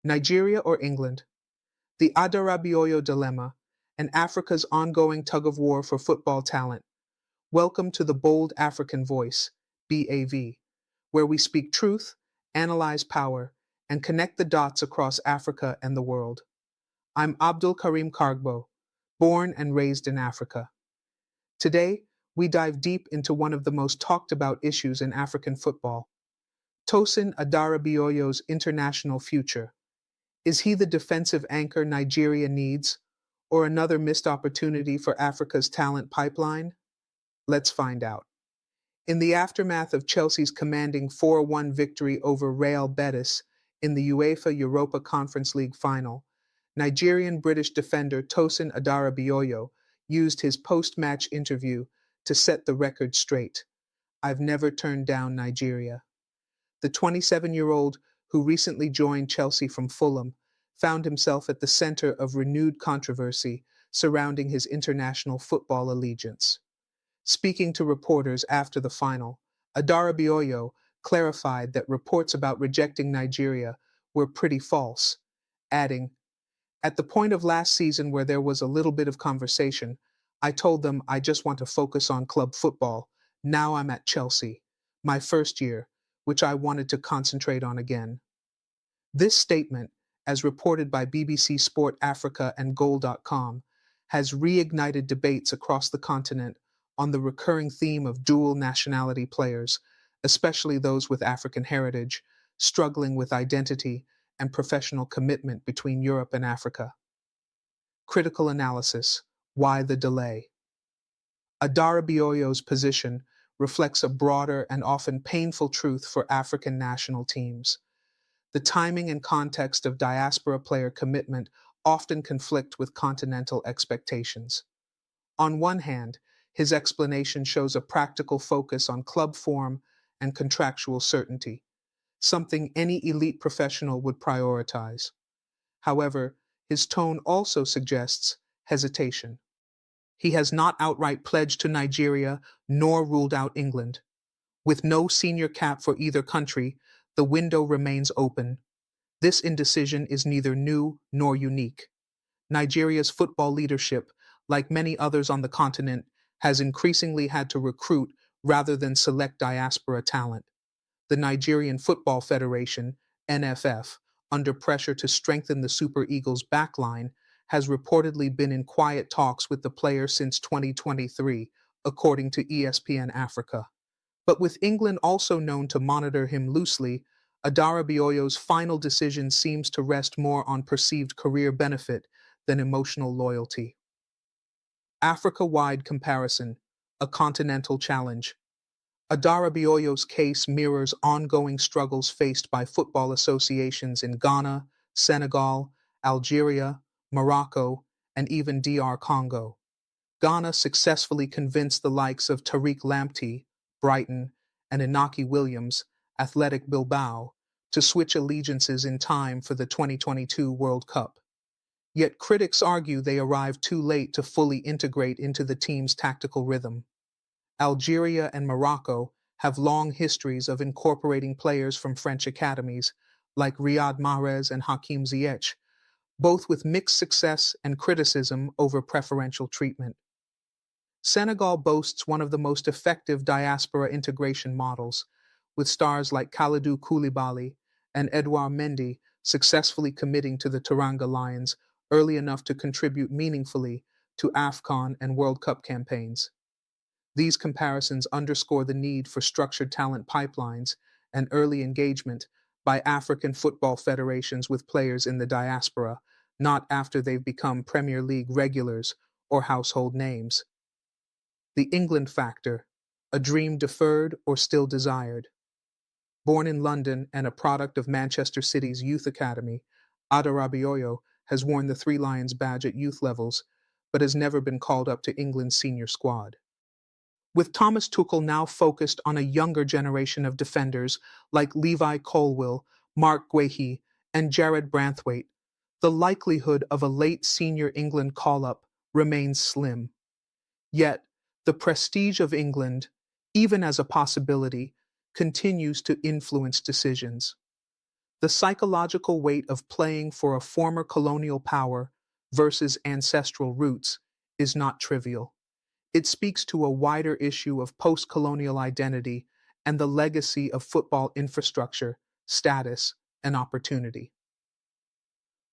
Nigeria or England? The Adarabioyo dilemma, and Africa's ongoing tug-of-war for football talent. Welcome to the Bold African Voice, BAV, where we speak truth, analyze power, and connect the dots across Africa and the world. I'm Abdul Karim Kargbo, born and raised in Africa. Today, we dive deep into one of the most talked about issues in African football, Tosin Adarabioyo's international future. Is he the defensive anchor Nigeria needs, or another missed opportunity for Africa's talent pipeline? Let's find out. In the aftermath of Chelsea's commanding 4-1 victory over Real Betis in the UEFA Europa Conference League final, Nigerian-British defender Tosin Adarabioyo used his post-match interview to set the record straight. "I've never turned down Nigeria." The 27-year-old, who recently joined Chelsea from Fulham, found himself at the center of renewed controversy surrounding his international football allegiance. Speaking to reporters after the final, Adarabioyo clarified that reports about rejecting Nigeria were pretty false, adding, "At the point of last season where there was a little bit of conversation, I told them I just want to focus on club football. Now I'm at Chelsea, my first year, which I wanted to concentrate on again." This statement, as reported by BBC Sport Africa and Goal.com, has reignited debates across the continent on the recurring theme of dual nationality players, especially those with African heritage, struggling with identity and professional commitment between Europe and Africa. Critical analysis: why the delay? Adarabioyo's position reflects a broader and often painful truth for African national teams. The timing and context of diaspora player commitment often conflict with continental expectations. On one hand, his explanation shows a practical focus on club form and contractual certainty, something any elite professional would prioritize. However, his tone also suggests hesitation. He has not outright pledged to Nigeria nor ruled out England. With no senior cap for either country, the window remains open. This indecision is neither new nor unique. Nigeria's football leadership, like many others on the continent, has increasingly had to recruit rather than select diaspora talent. The Nigerian Football Federation, NFF, under pressure to strengthen the Super Eagles' backline, has reportedly been in quiet talks with the player since 2023, according to ESPN Africa. But with England also known to monitor him loosely, Adarabioyo's final decision seems to rest more on perceived career benefit than emotional loyalty. Africa-wide comparison, a continental challenge. Adarabioyo's case mirrors ongoing struggles faced by football associations in Ghana, Senegal, Algeria, Morocco, and even DR Congo. Ghana successfully convinced the likes of Tariq Lamptey, Brighton, and Inaki Williams, Athletic Bilbao, to switch allegiances in time for the 2022 World Cup. Yet critics argue they arrived too late to fully integrate into the team's tactical rhythm. Algeria and Morocco have long histories of incorporating players from French academies, like Riyad Mahrez and Hakim Ziyech, both with mixed success and criticism over preferential treatment. Senegal boasts one of the most effective diaspora integration models, with stars like Kalidou Koulibaly and Edouard Mendy successfully committing to the Teranga Lions early enough to contribute meaningfully to AFCON and World Cup campaigns. These comparisons underscore the need for structured talent pipelines and early engagement by African football federations with players in the diaspora, not after they've become Premier League regulars or household names. The England factor, a dream deferred or still desired. Born in London and a product of Manchester City's youth academy, Adarabioyo has worn the Three Lions badge at youth levels, but has never been called up to England's senior squad. With Thomas Tuchel now focused on a younger generation of defenders like Levi Colwill, Mark Guehi, and Jared Branthwaite, the likelihood of a late senior England call-up remains slim. Yet, the prestige of England, even as a possibility, continues to influence decisions. The psychological weight of playing for a former colonial power versus ancestral roots is not trivial. It speaks to a wider issue of post-colonial identity and the legacy of football infrastructure, status, and opportunity.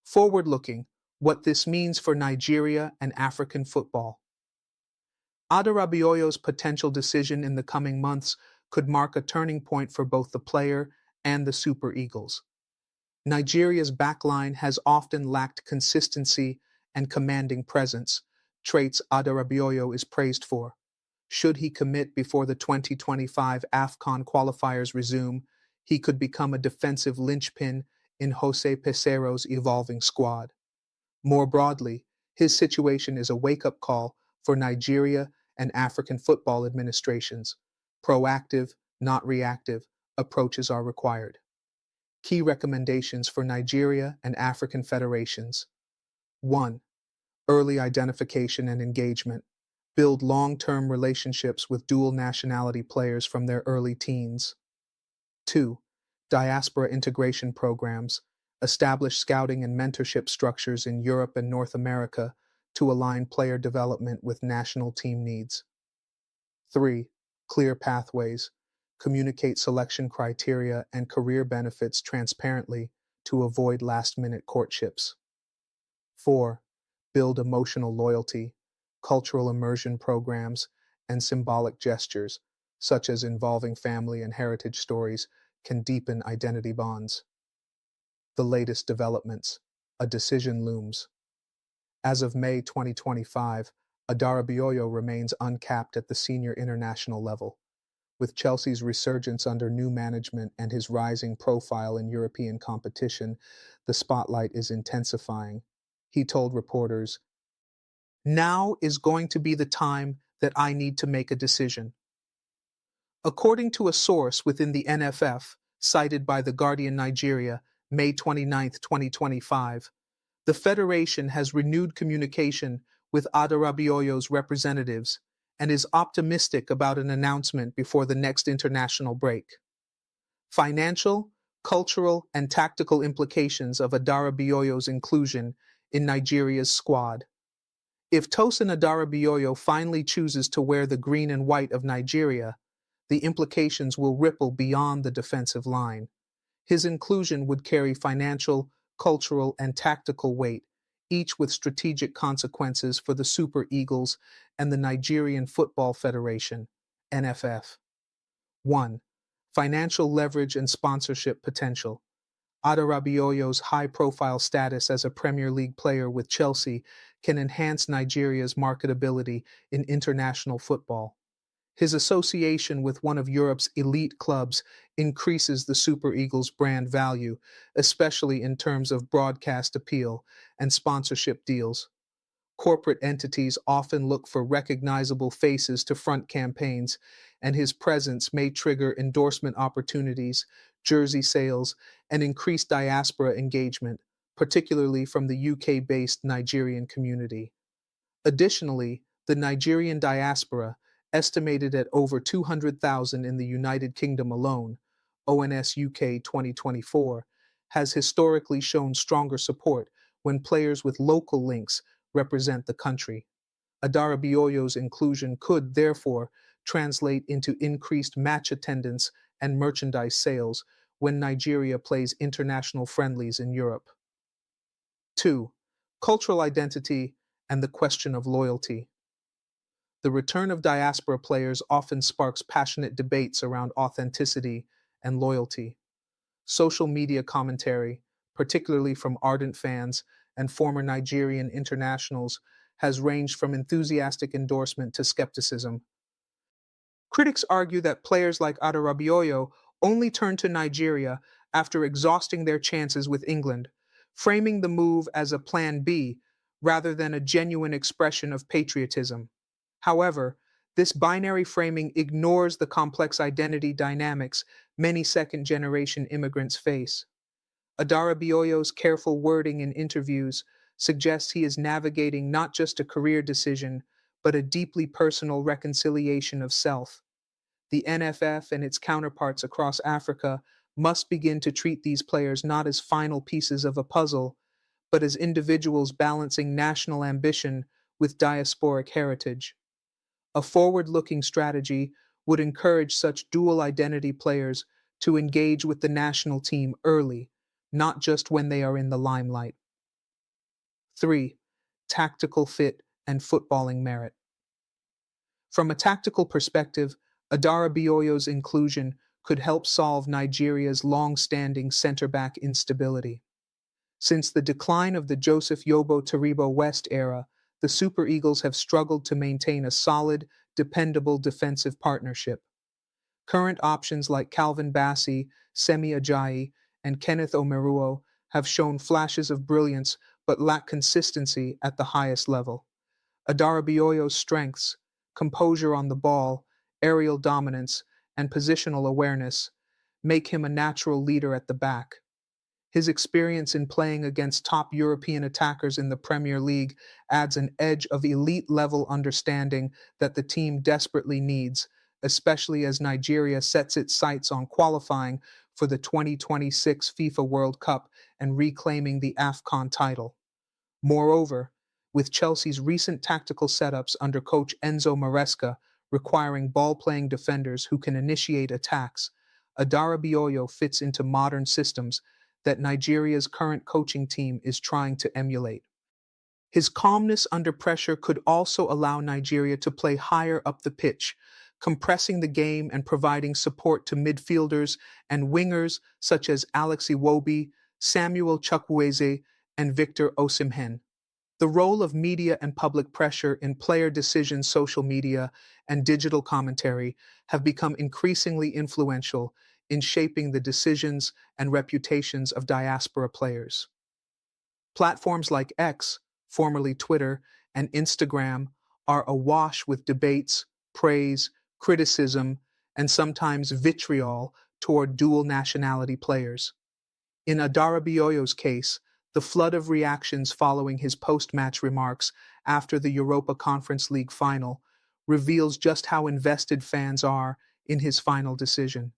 Forward-looking, what this means for Nigeria and African football. Adarabioyo's potential decision in the coming months could mark a turning point for both the player and the Super Eagles. Nigeria's backline has often lacked consistency and commanding presence, traits Adarabioyo is praised for. Should he commit before the 2025 AFCON qualifiers resume, he could become a defensive linchpin in Jose Pesero's evolving squad. More broadly, his situation is a wake-up call for Nigeria and African football administrations. Proactive, not reactive, approaches are required. Key recommendations for Nigeria and African federations. 1. Early identification and engagement. Build long-term relationships with dual nationality players from their early teens. 2. Diaspora integration programs. Establish scouting and mentorship structures in Europe and North America to align player development with national team needs. 3. Clear pathways. Communicate selection criteria and career benefits transparently to avoid last-minute courtships. 4. Build emotional loyalty. Cultural immersion programs and symbolic gestures, such as involving family and heritage stories, can deepen identity bonds. The latest developments. A decision looms. As of May 2025, Adarabioyo remains uncapped at the senior international level. With Chelsea's resurgence under new management and his rising profile in European competition, the spotlight is intensifying. He told reporters, "Now is going to be the time that I need to make a decision." According to a source within the NFF, cited by The Guardian Nigeria, May 29, 2025, the Federation has renewed communication with Adarabioyo's representatives and is optimistic about an announcement before the next international break. Financial, cultural, and tactical implications of Adarabioyo's inclusion in Nigeria's squad. If Tosin Adarabioyo finally chooses to wear the green and white of Nigeria, the implications will ripple beyond the defensive line. His inclusion would carry financial, cultural, and tactical weight, each with strategic consequences for the Super Eagles and the Nigerian Football Federation, NFF. 1. Financial leverage and sponsorship potential. Adarabioyo's high-profile status as a Premier League player with Chelsea can enhance Nigeria's marketability in international football. His association with one of Europe's elite clubs increases the Super Eagles' brand value, especially in terms of broadcast appeal and sponsorship deals. Corporate entities often look for recognizable faces to front campaigns, and his presence may trigger endorsement opportunities, jersey sales, and increased diaspora engagement, particularly from the UK-based Nigerian community. Additionally, the Nigerian diaspora, estimated at over 200,000 in the United Kingdom alone, ONS UK 2024, has historically shown stronger support when players with local links represent the country. Adarabioyo's inclusion could, therefore, translate into increased match attendance and merchandise sales when Nigeria plays international friendlies in Europe. 2. Cultural identity and the question of loyalty. The return of diaspora players often sparks passionate debates around authenticity and loyalty. Social media commentary, particularly from ardent fans and former Nigerian internationals, has ranged from enthusiastic endorsement to skepticism. Critics argue that players like Adarabioyo only turn to Nigeria after exhausting their chances with England, framing the move as a plan B rather than a genuine expression of patriotism. However, this binary framing ignores the complex identity dynamics many second-generation immigrants face. Adarabioyo's careful wording in interviews suggests he is navigating not just a career decision, but a deeply personal reconciliation of self. The NFF and its counterparts across Africa must begin to treat these players not as final pieces of a puzzle, but as individuals balancing national ambition with diasporic heritage. A forward looking strategy would encourage such dual identity players to engage with the national team early, not just when they are in the limelight. 3. Tactical fit and footballing merit. From a tactical perspective, Adarabioyo's inclusion could help solve Nigeria's long-standing center-back instability. Since the decline of the Joseph Yobo Taribo West era, the Super Eagles have struggled to maintain a solid, dependable defensive partnership. Current options like Calvin Bassey, Semi Ajayi, and Kenneth Omeruo have shown flashes of brilliance but lack consistency at the highest level. Adarabioyo's strengths, composure on the ball, aerial dominance, and positional awareness make him a natural leader at the back. His experience in playing against top European attackers in the Premier League adds an edge of elite-level understanding that the team desperately needs, especially as Nigeria sets its sights on qualifying for the 2026 FIFA World Cup and reclaiming the AFCON title. Moreover, with Chelsea's recent tactical setups under coach Enzo Maresca requiring ball-playing defenders who can initiate attacks, Adarabioyo fits into modern systems that Nigeria's current coaching team is trying to emulate. His calmness under pressure could also allow Nigeria to play higher up the pitch, compressing the game and providing support to midfielders and wingers such as Alex Iwobi, Samuel Chukwueze, and Victor Osimhen. The role of media and public pressure in player decisions, social media, and digital commentary have become increasingly influential in shaping the decisions and reputations of diaspora players. Platforms like X, formerly Twitter, and Instagram are awash with debates, praise, criticism, and sometimes vitriol toward dual nationality players. In Adarabioyo's case, the flood of reactions following his post-match remarks after the Europa Conference League final reveals just how invested fans are in his final decision.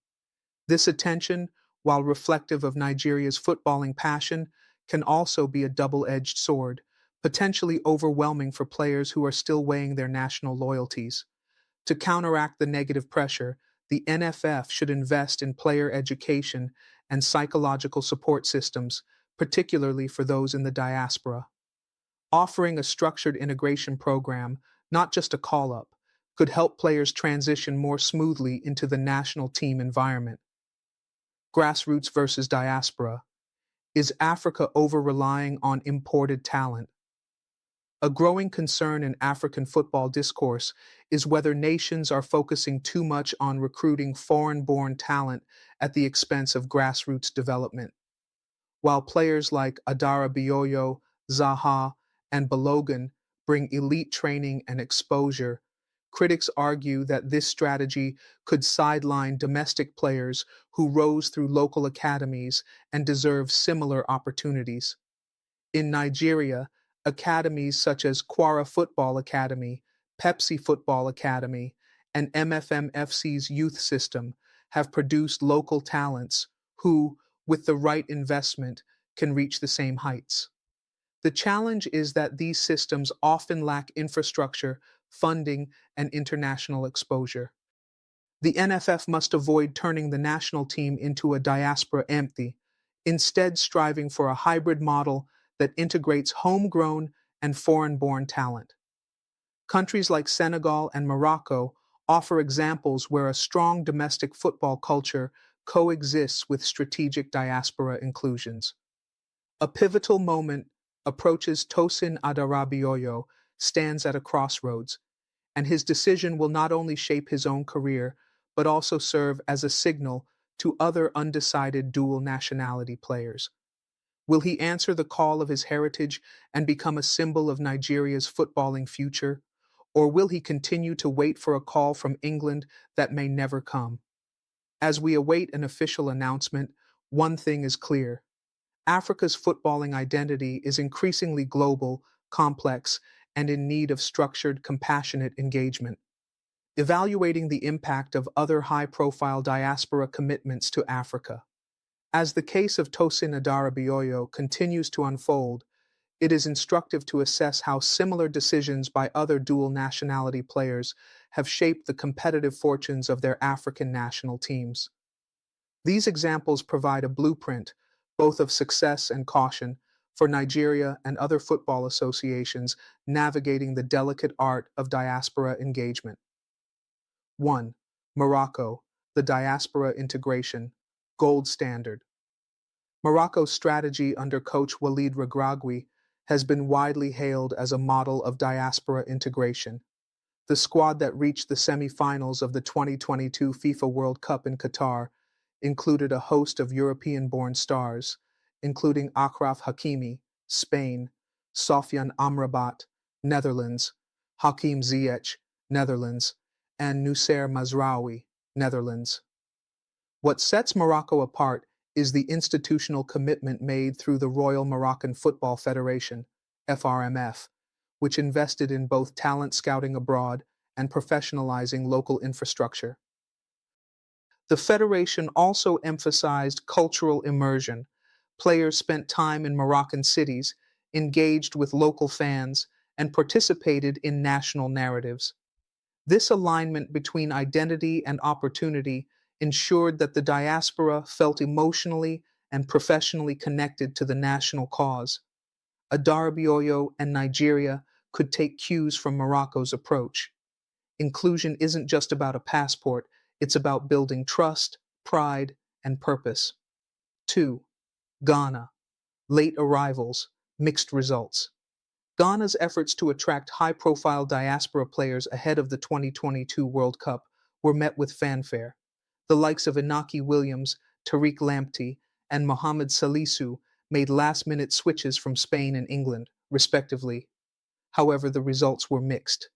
This attention, while reflective of Nigeria's footballing passion, can also be a double-edged sword, potentially overwhelming for players who are still weighing their national loyalties. To counteract the negative pressure, the NFF should invest in player education and psychological support systems, particularly for those in the diaspora. Offering a structured integration program, not just a call-up, could help players transition more smoothly into the national team environment. Grassroots versus diaspora. Is Africa over-relying on imported talent? A growing concern in African football discourse is whether nations are focusing too much on recruiting foreign-born talent at the expense of grassroots development. While players like Adarabioyo, Zaha, and Balogun bring elite training and exposure, critics argue that this strategy could sideline domestic players who rose through local academies and deserve similar opportunities. In Nigeria, academies such as Kwara Football Academy, Pepsi Football Academy, and MFMFC's youth system have produced local talents who, with the right investment, can reach the same heights. The challenge is that these systems often lack infrastructure, funding, and international exposure. The NFF must avoid turning the national team into a diaspora empty, instead striving for a hybrid model that integrates homegrown and foreign-born talent. Countries like Senegal and Morocco offer examples where a strong domestic football culture coexists with strategic diaspora inclusions. A pivotal moment approaches Tosin Adarabioyo stands at a crossroads, and his decision will not only shape his own career, but also serve as a signal to other undecided dual nationality players. Will he answer the call of his heritage and become a symbol of Nigeria's footballing future? Or will he continue to wait for a call from England that may never come? As we await an official announcement, one thing is clear. Africa's footballing identity is increasingly global, complex, and in need of structured, compassionate engagement. Evaluating the impact of other high-profile diaspora commitments to Africa. As the case of Tosin Adarabioyo continues to unfold, it is instructive to assess how similar decisions by other dual nationality players have shaped the competitive fortunes of their African national teams. These examples provide a blueprint, both of success and caution, for Nigeria and other football associations navigating the delicate art of diaspora engagement. 1. Morocco, the diaspora integration, gold standard. Morocco's strategy under coach Walid Regragui has been widely hailed as a model of diaspora integration. The squad that reached the semi-finals of the 2022 FIFA World Cup in Qatar included a host of European-born stars, including Achraf Hakimi, Spain, Sofyan Amrabat, Netherlands, Hakim Ziyech, Netherlands, and Nussair Mazraoui, Netherlands. What sets Morocco apart is the institutional commitment made through the Royal Moroccan Football Federation, FRMF, which invested in both talent scouting abroad and professionalizing local infrastructure. The Federation also emphasized cultural immersion. Players spent time in Moroccan cities, engaged with local fans, and participated in national narratives. This alignment between identity and opportunity ensured that the diaspora felt emotionally and professionally connected to the national cause. Adarabioyo and Nigeria could take cues from Morocco's approach. Inclusion isn't just about a passport, it's about building trust, pride, and purpose. 2. Ghana. Late arrivals, mixed results. Ghana's efforts to attract high-profile diaspora players ahead of the 2022 World Cup were met with fanfare. The likes of Inaki Williams, Tariq Lamptey, and Mohamed Salisu made last-minute switches from Spain and England, respectively. However, the results were mixed.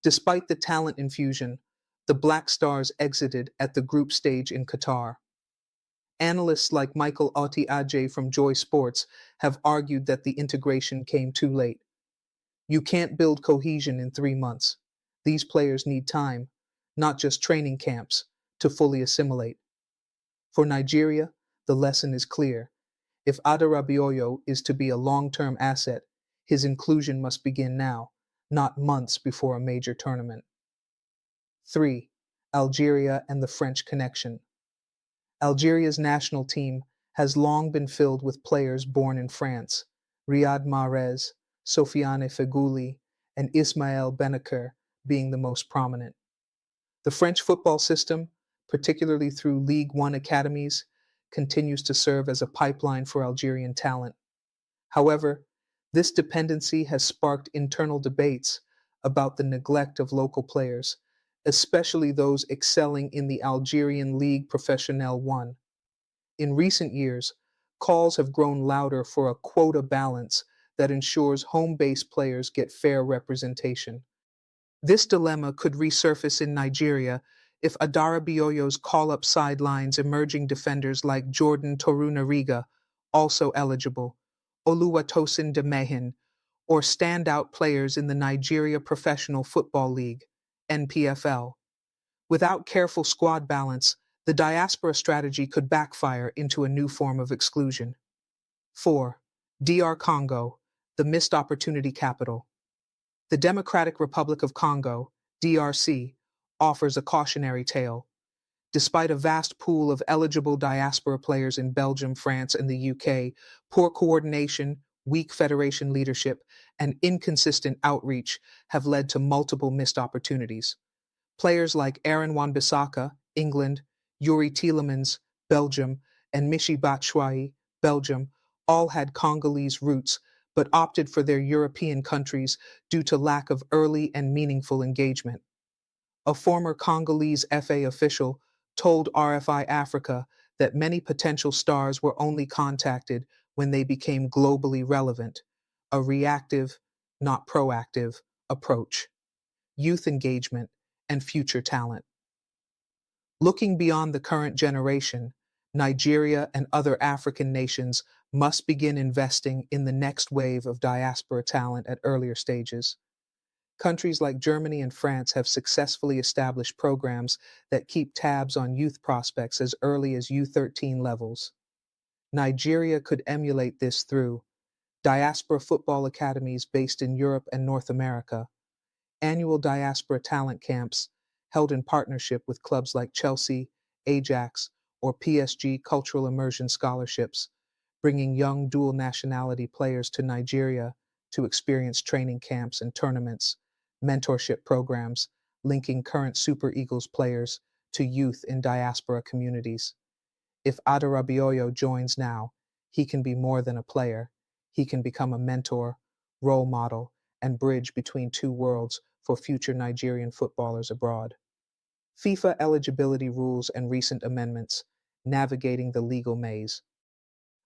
Despite the talent infusion, the Black Stars exited at the group stage in Qatar. Analysts like Michael Oti-Adjei from Joy Sports have argued that the integration came too late. You can't build cohesion in 3 months. These players need time, not just training camps, to fully assimilate. For Nigeria, the lesson is clear. If Adarabioyo is to be a long-term asset, his inclusion must begin now, not months before a major tournament. 3. Algeria and the French connection. Algeria's national team has long been filled with players born in France, Riyad Mahrez, Sofiane Feghouli, and Ismaël Benacer being the most prominent. The French football system, particularly through Ligue 1 academies, continues to serve as a pipeline for Algerian talent. However, this dependency has sparked internal debates about the neglect of local players, especially those excelling in the Algerian Ligue Professionnelle 1. In recent years, calls have grown louder for a quota balance that ensures home-based players get fair representation. This dilemma could resurface in Nigeria if Adarabioyo's call-up sidelines emerging defenders like Jordan Torunariga, also eligible, Oluwatosin Demehin, or standout players in the Nigeria Professional Football League, NPFL. Without careful squad balance, the diaspora strategy could backfire into a new form of exclusion. 4. DR Congo, the missed opportunity capital. The Democratic Republic of Congo, DRC, offers a cautionary tale. Despite a vast pool of eligible diaspora players in Belgium, France, and the UK, poor coordination, weak federation leadership, and inconsistent outreach have led to multiple missed opportunities. Players like Aaron Wan-Bissaka, England, Yuri Tielemans, Belgium, and Michy Batshuayi, Belgium, all had Congolese roots but opted for their European countries due to lack of early and meaningful engagement. A former Congolese FA official told RFI Africa that many potential stars were only contacted when they became globally relevant, a reactive, not proactive, approach. Youth engagement and future talent. Looking beyond the current generation, Nigeria and other African nations must begin investing in the next wave of diaspora talent at earlier stages. Countries like Germany and France have successfully established programs that keep tabs on youth prospects as early as U13 levels. Nigeria could emulate this through Diaspora football academies based in Europe and North America, annual Diaspora talent camps held in partnership with clubs like Chelsea, Ajax, or PSG cultural immersion scholarships, bringing young dual nationality players to Nigeria to experience training camps and tournaments, mentorship programs, linking current Super Eagles players to youth in diaspora communities. If Adarabioyo joins now, he can be more than a player. He can become a mentor, role model, and bridge between two worlds for future Nigerian footballers abroad. FIFA eligibility rules and recent amendments, navigating the legal maze.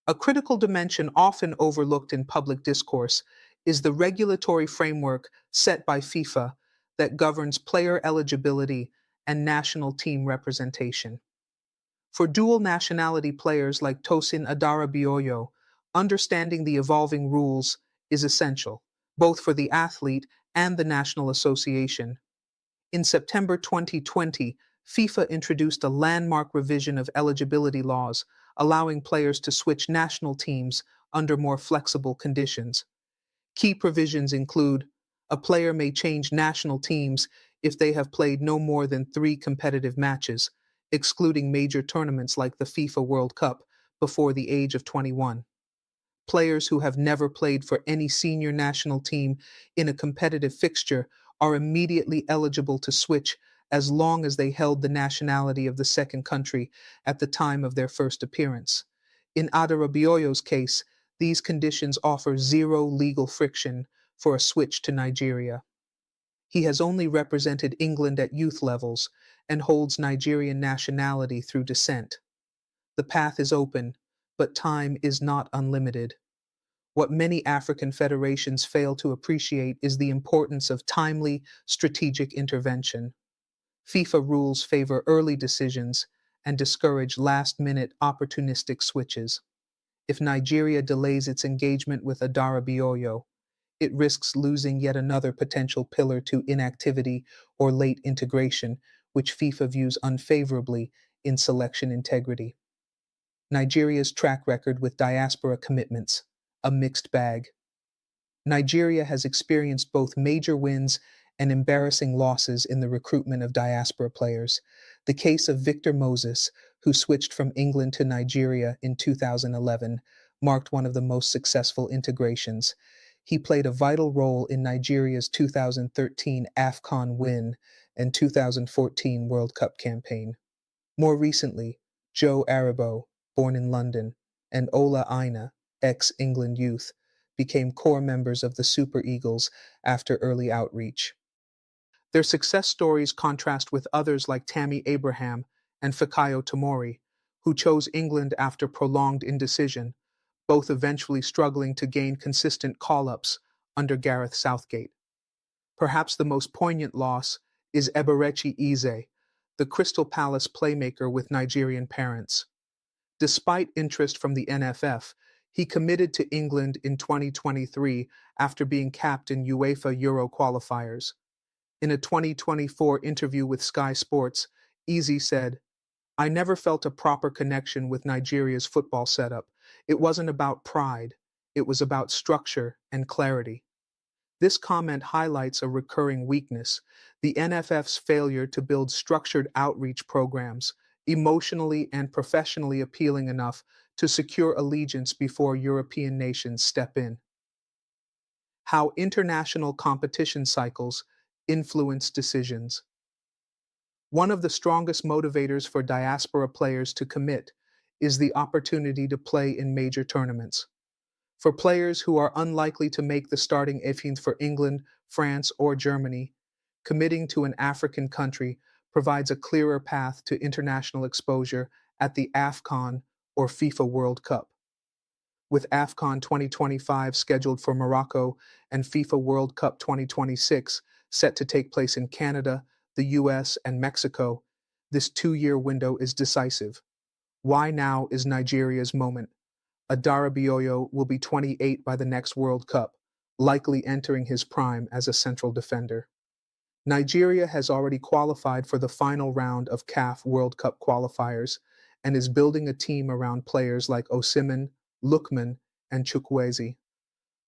A critical dimension often overlooked in public discourse is the regulatory framework set by FIFA that governs player eligibility and national team representation. For dual nationality players like Tosin Adarabioyo, understanding the evolving rules is essential, both for the athlete and the national association. In September 2020, FIFA introduced a landmark revision of eligibility laws, allowing players to switch national teams under more flexible conditions. Key provisions include a player may change national teams if they have played no more than 3 competitive matches, excluding major tournaments like the FIFA World Cup, before the age of 21. Players who have never played for any senior national team in a competitive fixture are immediately eligible to switch as long as they held the nationality of the second country at the time of their first appearance. In Adarabioyo's case, these conditions offer zero legal friction for a switch to Nigeria. He has only represented England at youth levels and holds Nigerian nationality through descent. The path is open, but time is not unlimited. What many African federations fail to appreciate is the importance of timely, strategic intervention. FIFA rules favor early decisions and discourage last-minute opportunistic switches. If Nigeria delays its engagement with Adarabioyo, it risks losing yet another potential pillar to inactivity or late integration, which FIFA views unfavorably in selection integrity. Nigeria's track record with diaspora commitments, a mixed bag. Nigeria has experienced both major wins and embarrassing losses in the recruitment of diaspora players. The case of Victor Moses, who switched from England to Nigeria in 2011, marked one of the most successful integrations. He played a vital role in Nigeria's 2013 AFCON win and 2014 World Cup campaign. More recently, Joe Aribo, born in London, and Ola Aina, ex-England youth, became core members of the Super Eagles after early outreach. Their success stories contrast with others like Tammy Abraham and Fikayo Tomori, who chose England after prolonged indecision, both eventually struggling to gain consistent call-ups under Gareth Southgate. Perhaps the most poignant loss is Eberechi Eze, the Crystal Palace playmaker with Nigerian parents. Despite interest from the NFF, he committed to England in 2023 after being capped in UEFA Euro qualifiers. In a 2024 interview with Sky Sports, Eze said, "I never felt a proper connection with Nigeria's football setup. It wasn't about pride. It was about structure and clarity." This comment highlights a recurring weakness: the NFF's failure to build structured outreach programs, emotionally and professionally appealing enough to secure allegiance before European nations step in. How international competition cycles influence decisions. One of the strongest motivators for diaspora players to commit is the opportunity to play in major tournaments. For players who are unlikely to make the starting 11 for England, France, or Germany, committing to an African country provides a clearer path to international exposure at the AFCON or FIFA World Cup. With AFCON 2025 scheduled for Morocco and FIFA World Cup 2026 set to take place in Canada, the US, and Mexico, this 2-year window is decisive. Why now is Nigeria's moment? Adarabioyo will be 28 by the next World Cup, likely entering his prime as a central defender. Nigeria has already qualified for the final round of CAF World Cup qualifiers, and is building a team around players like Osimhen, Lookman, and Chukwueze.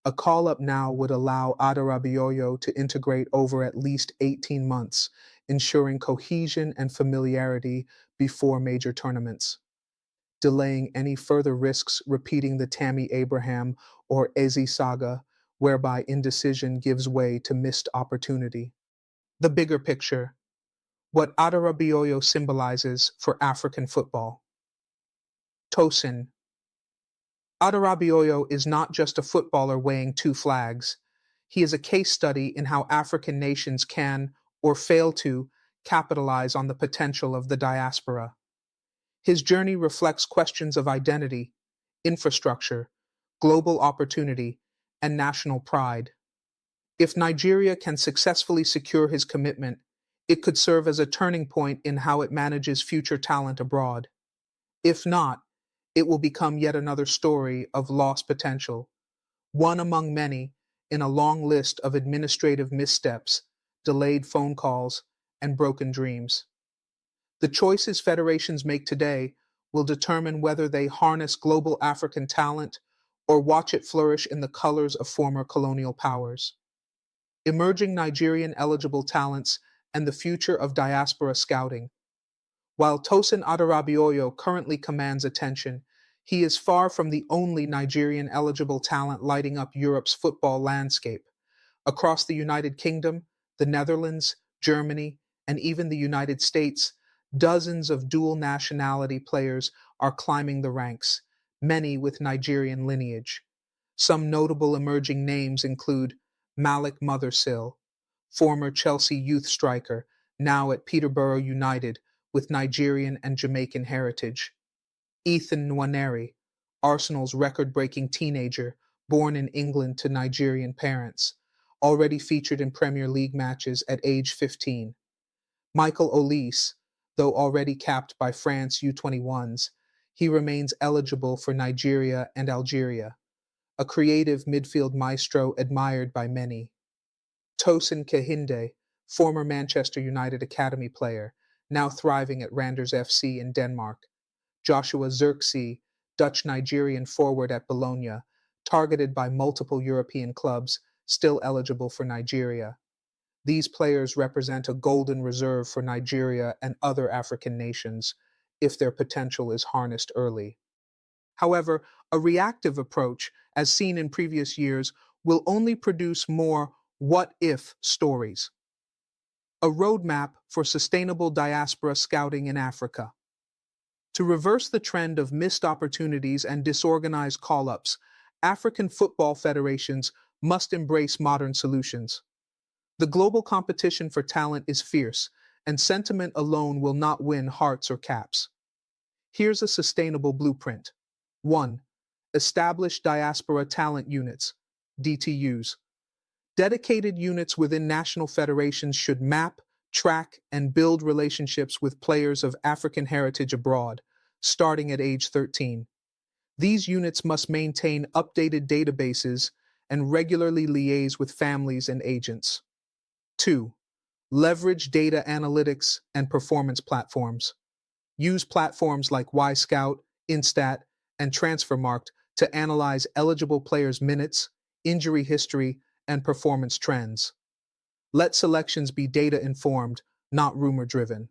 A call-up now would allow Adarabioyo to integrate over at least 18 months, ensuring cohesion and familiarity before major tournaments, delaying any further risks repeating the Tammy Abraham or Ezi saga, whereby indecision gives way to missed opportunity. The bigger picture, what Adarabioyo symbolizes for African football. Tosin Adarabioyo is not just a footballer weighing two flags. He is a case study in how African nations can, or fail to, capitalize on the potential of the diaspora. His journey reflects questions of identity, infrastructure, global opportunity, and national pride. If Nigeria can successfully secure his commitment, it could serve as a turning point in how it manages future talent abroad. If not, it will become yet another story of lost potential, one among many in a long list of administrative missteps, delayed phone calls, and broken dreams. The choices federations make today will determine whether they harness global African talent or watch it flourish in the colors of former colonial powers. Emerging Nigerian eligible talents and the future of diaspora scouting. While Tosin Adarabioyo currently commands attention, he is far from the only Nigerian eligible talent lighting up Europe's football landscape. Across the United Kingdom, the Netherlands, Germany, and even the United States, dozens of dual nationality players are climbing the ranks, many with Nigerian lineage. Some notable emerging names include Malik Mothersill, former Chelsea youth striker, now at Peterborough United, with Nigerian and Jamaican heritage. Ethan Nwaneri, Arsenal's record-breaking teenager, born in England to Nigerian parents, already featured in Premier League matches at age 15. Michael Olise, though already capped by France U21s, he remains eligible for Nigeria and Algeria, a creative midfield maestro admired by many. Tosin Kehinde, former Manchester United Academy player, now thriving at Randers FC in Denmark. Joshua Zirkzee, Dutch-Nigerian forward at Bologna, targeted by multiple European clubs, still eligible for Nigeria. These players represent a golden reserve for Nigeria and other African nations, if their potential is harnessed early. However, a reactive approach, as seen in previous years, will only produce more what-if stories. A roadmap for sustainable diaspora scouting in Africa. To reverse the trend of missed opportunities and disorganized call-ups, African football federations must embrace modern solutions. The global competition for talent is fierce, and sentiment alone will not win hearts or caps. Here's a sustainable blueprint. 1. Establish diaspora talent units, DTUs. Dedicated units within national federations should map, track, and build relationships with players of African heritage abroad, starting at age 13. These units must maintain updated databases and regularly liaise with families and agents. 2. Leverage data analytics and performance platforms. Use platforms like Scout, Instat, and Transfermarkt to analyze eligible players' minutes, injury history, and performance trends. Let selections be data-informed, not rumor-driven.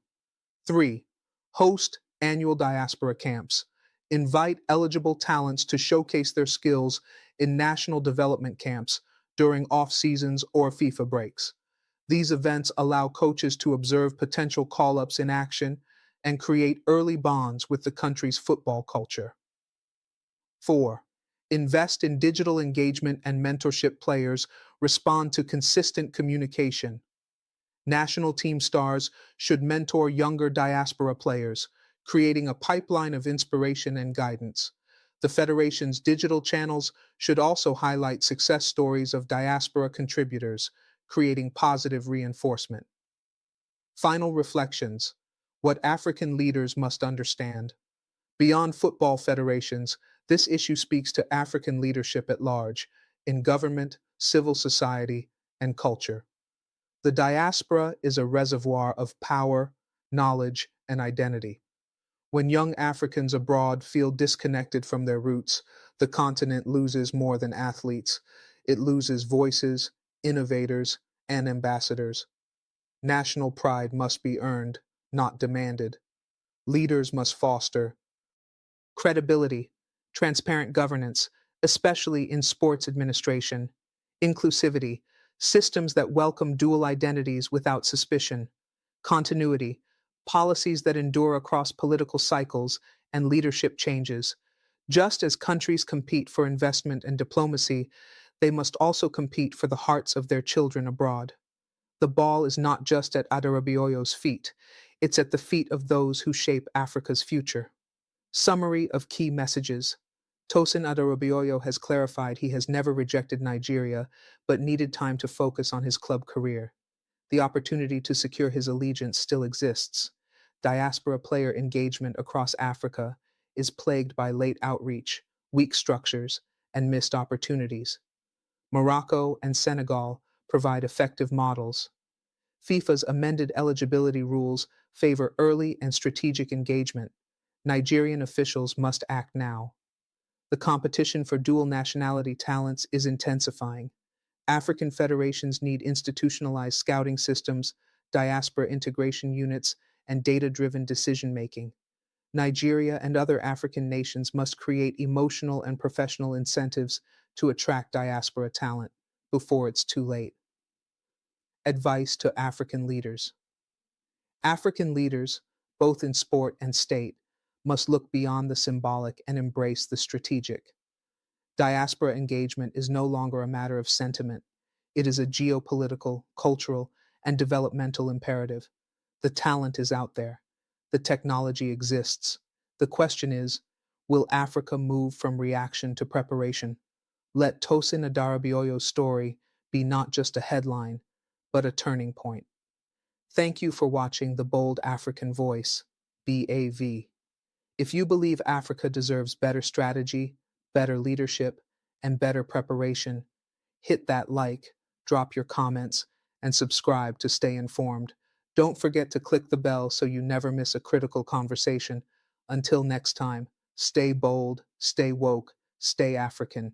3. Host annual diaspora camps. Invite eligible talents to showcase their skills in national development camps during off-seasons or FIFA breaks. These events allow coaches to observe potential call-ups in action and create early bonds with the country's football culture. 4. Invest in digital engagement and mentorship. Players respond to consistent communication. National team stars should mentor younger diaspora players, creating a pipeline of inspiration and guidance. The Federation's digital channels should also highlight success stories of diaspora contributors, creating positive reinforcement. Final reflections. What African leaders must understand. Beyond football federations, this issue speaks to African leadership at large, in government, civil society, and culture. The diaspora is a reservoir of power, knowledge, and identity. When young Africans abroad feel disconnected from their roots, the continent loses more than athletes. It loses voices, innovators, and ambassadors. National pride must be earned, not demanded. Leaders must foster credibility, transparent governance, especially in sports administration, inclusivity, systems that welcome dual identities without suspicion, continuity, policies that endure across political cycles and leadership changes. Just as countries compete for investment and diplomacy, they must also compete for the hearts of their children abroad. The ball is not just at Adarabioyo's feet, it's at the feet of those who shape Africa's future. Summary of key messages. Tosin Adarabioyo has clarified he has never rejected Nigeria, but needed time to focus on his club career. The opportunity to secure his allegiance still exists. Diaspora player engagement across Africa is plagued by late outreach, weak structures, and missed opportunities. Morocco and Senegal provide effective models. FIFA's amended eligibility rules favor early and strategic engagement. Nigerian officials must act now. The competition for dual nationality talents is intensifying. African federations need institutionalized scouting systems, diaspora integration units, and data-driven decision-making. Nigeria and other African nations must create emotional and professional incentives to attract diaspora talent before it's too late. Advice to African leaders. African leaders, both in sport and state, must look beyond the symbolic and embrace the strategic. Diaspora engagement is no longer a matter of sentiment. It is a geopolitical, cultural, and developmental imperative. The talent is out there. The technology exists. The question is, will Africa move from reaction to preparation? Let Tosin Adarabioyo's story be not just a headline, but a turning point. Thank you for watching The Bold African Voice, BAV. If you believe Africa deserves better strategy, better leadership, and better preparation, hit that like, drop your comments, and subscribe to stay informed. Don't forget to click the bell so you never miss a critical conversation. Until next time, stay bold, stay woke, stay African.